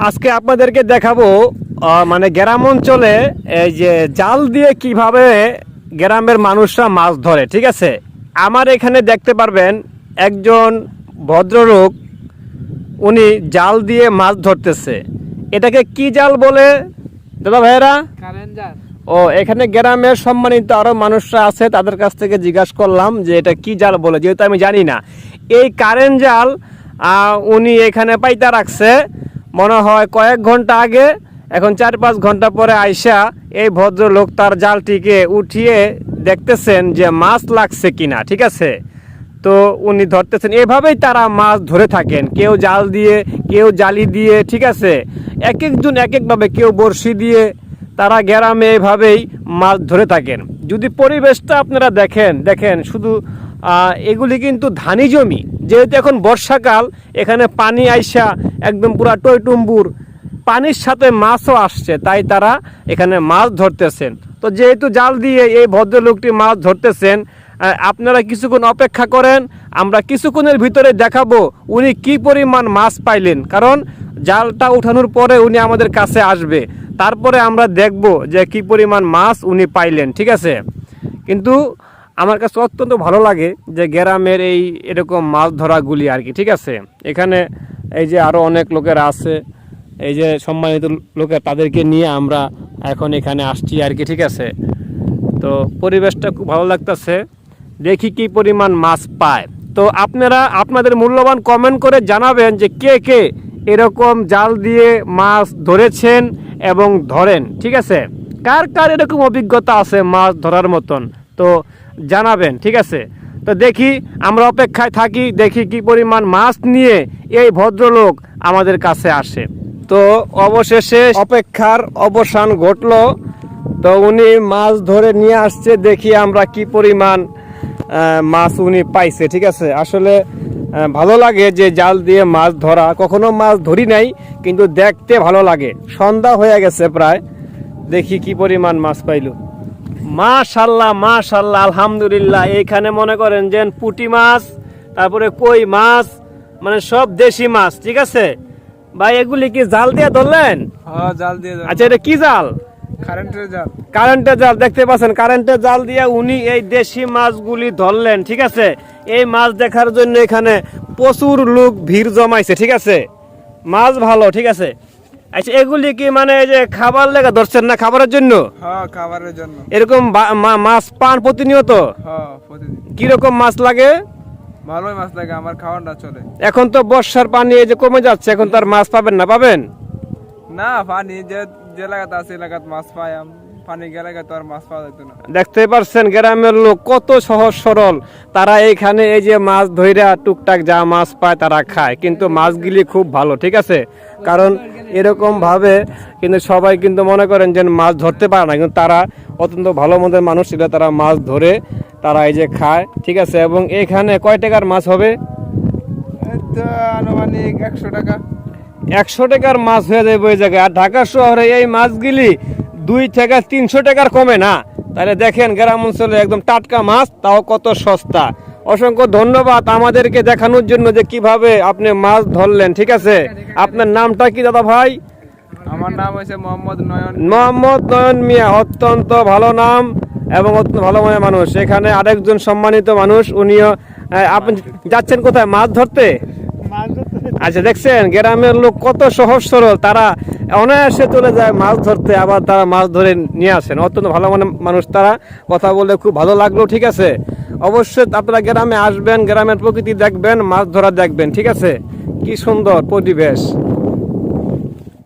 আজকে আপনাদেরকে দেখাবো মানে গ্রাম অঞ্চলে এই যে জাল দিয়ে কিভাবে গ্রামের মানুষরা মাছ ধরে। ঠিক আছে, আমার এখানে দেখতে পারবেন একজন ভদ্রলোক, উনি জাল দিয়ে মাছ ধরতেছে। এটাকে কি জাল বলে দাদা ভাইয়েরা? কারেন্ট জাল। ও, এখানে গ্রামের সম্মানিত আরো মানুষরা আছে, তাদের কাছ থেকে জিজ্ঞাসা করলাম যে এটা কি জাল বলে, যেহেতু আমি জানি না। এই কারেন্ট জাল উনি এখানে পাইতা রাখছে মনে হয় কয়েক ঘন্টা আগে। এখন 4-5 ঘন্টা পরে আইসা এই ভদ্রলোক তার জালটিকে উঠিয়ে দেখতেছেন যে মাছ লাগছে কিনা। ঠিক আছে, তো উনি ধরতেছেন। এভাবেই তারা মাছ ধরে থাকেন, কেউ জাল দিয়ে, কেউ জালি দিয়ে। ঠিক আছে, এক একজন এক একভাবে, কেউ বড়শি দিয়ে। তারা গ্রামে এভাবেই মাছ ধরে থাকেন। যদি পরিবেশটা আপনারা দেখেন শুধু এগুলি কিন্তু ধানি জমি, যেহেতু এখন বর্ষাকাল, এখানে পানি আইসা একদম পুরা টইটুম্বুর, পানির সাথে মাছও আসছে, তাই তারা এখানে মাছ ধরতেছেন। তো যেহেতু জাল দিয়ে এই ভদ্রলোকটি মাছ ধরতেছেন, আপনারা কিছুক্ষণ অপেক্ষা করেন, আমরা কিছুক্ষণের ভিতরে দেখাবো উনি কি পরিমাণ মাছ পাইলেন। কারণ জালটা উঠানোর পরে উনি আমাদের কাছে আসবে, তারপরে আমরা দেখব যে কি পরিমাণ মাছ উনি পাইলেন। ঠিক আছে, কিন্তু আমার কাছে অত্যন্ত ভালো লাগে যে গ্রামের এরকম মাছ ধরাগুলি আর কি। ঠিক আছে, এখানে এই যে আরও অনেক লোকেরা আছে, এই যে সম্মানিত লোকের, তাদেরকে নিয়ে আমরা এখন এখানে আসছি আর কি। ঠিক আছে, তো পরিবেশটা খুব ভালো লাগতেছে, দেখি কি পরিমাণ মাছ পায়। তো আপনারা আপনাদের মূল্যবান কমেন্ট করে জানাবেন যে কে কে এরকম জাল দিয়ে মাছ ধরেছেন এবং ধরেন। ঠিক আছে, কার কার এরকম অভিজ্ঞতা আছে মাছ ধরার মতন, তো জানাবেন। ঠিক আছে, তো দেখি, আমরা অপেক্ষায় থাকি, দেখি কি পরিমাণ মাছ নিয়ে এই ভদ্রলোক আমাদের কাছে আসে। তো অবশেষে অপেক্ষার অবসান ঘটলো, তো উনি মাছ ধরে নিয়ে আসছে, দেখি আমরা কি পরিমাণ মাছ উনি পাইছে। ঠিক আছে, আসলে ভালো লাগে যে জাল দিয়ে মাছ ধরা, কখনো মাছ ধরি নাই, কিন্তু দেখতে ভালো লাগে। সন্ধ্যা হয়ে গেছে প্রায়, দেখি কি পরিমাণ মাছ পাইল। মাশাল্লাহ মাশাল্লাহ, আলহামদুলিল্লাহ। এইখানে মনে করেন যে পুঁটি মাছ, তারপরে কই মাছ, মানে সব দেশি মাছ। ঠিক আছে ভাই, এগুলি কি জাল দিয়ে ধরলেন? হ্যাঁ, জাল দিয়ে। আচ্ছা, এটা কি জাল? কারেন্টের জাল। কারেন্টের জাল, দেখতে পাচ্ছেন কারেন্টের জাল দিয়ে উনি এই দেশি মাছগুলি ধরলেন। ঠিক আছে, এই মাছ দেখার জন্য এখানে প্রচুর লোক ভিড় জমাইছে। ঠিক আছে, মাছ ভালো। ঠিক আছে, আচ্ছা, এগুলি কি মানে এই যে খাবার লেগে ধরছেন না খাবারের জন্য? হ্যাঁ, খাবারের জন্য। এরকম মাছ পান প্রতিনিয়ত? হ্যাঁ, প্রতিদিন। কিরকম মাছ লাগে? ভালোই মাছ লাগে, আমার খাওয়াটা চলে। এখন তো বর্ষার পানি এই যে কমে যাচ্ছে, এখন তো আর মাছ পাবেন না? পাবেন না, পানি যে এলাকাতে আছে, এলাকাত মাছ পাই, পানি গেলে তো আর মাছ পাওয়া যেত না। দেখতে পারছেন গ্রামের লোক কত সহজ সরল, তারা এইখানে এই যে মাছ ধইরা টুকটাক যা মাছ পায় তারা খায়, কিন্তু মাছগুলি খুব ভালো। ঠিক আছে, কারণ এরকম ভাবে কিন্তু সবাই কিন্তু মনে করেন যে মাছ ধরতে পারে না, কিন্তু তারা অত্যন্ত ভালো মনের মানুষ ছিল, তারা মাছ ধরে তারা এই যে খায়। ঠিক আছে, এবং এখানে কয় টাকার মাছ হবে? আনুমানিক 100 টাকা। 100 টাকার মাছ হয়ে যাবে ওই জায়গায়। আর ঢাকা শহরে এই মাছগুলি 2 থেকে 300 টাকার কমে না। তাহলে দেখেন গ্রাম অঞ্চলে একদম টাটকা মাছ, তাও কত সস্তা। অসংখ্য ধন্যবাদ আমাদেরকে দেখানোর জন্য যে কিভাবে আপনি মাছ ধরলেন। ঠিক আছে, আপনার নামটা কি দাদা ভাই? আমার নাম হয়েছে মোহাম্মদ নয়ন। মোহাম্মদ নয়ন মিয়া, অত্যন্ত ভালো নাম এবং অত্যন্ত ভালো মনের মানুষ। এখানে আরেকজন সম্মানিত মানুষ, উনিও। আপনি যাচ্ছেন কোথায় মাছ ধরতে? আচ্ছা, দেখছেন গ্রামের লোক কত সহজ সরল, তারা অনায়াসে চলে যায় মাছ ধরতে, আবার তারা মাছ ধরে নিয়ে আসেন। অত্যন্ত ভালো মনের মানুষ তারা, কথা বলে খুব ভালো লাগলো। ঠিক আছে, অবশ্যই আপনারা গ্রামে আসবেন, গ্রামের প্রকৃতি দেখবেন, মাছ ধরা দেখবেন। ঠিক আছে, কি সুন্দর পরিবেশ।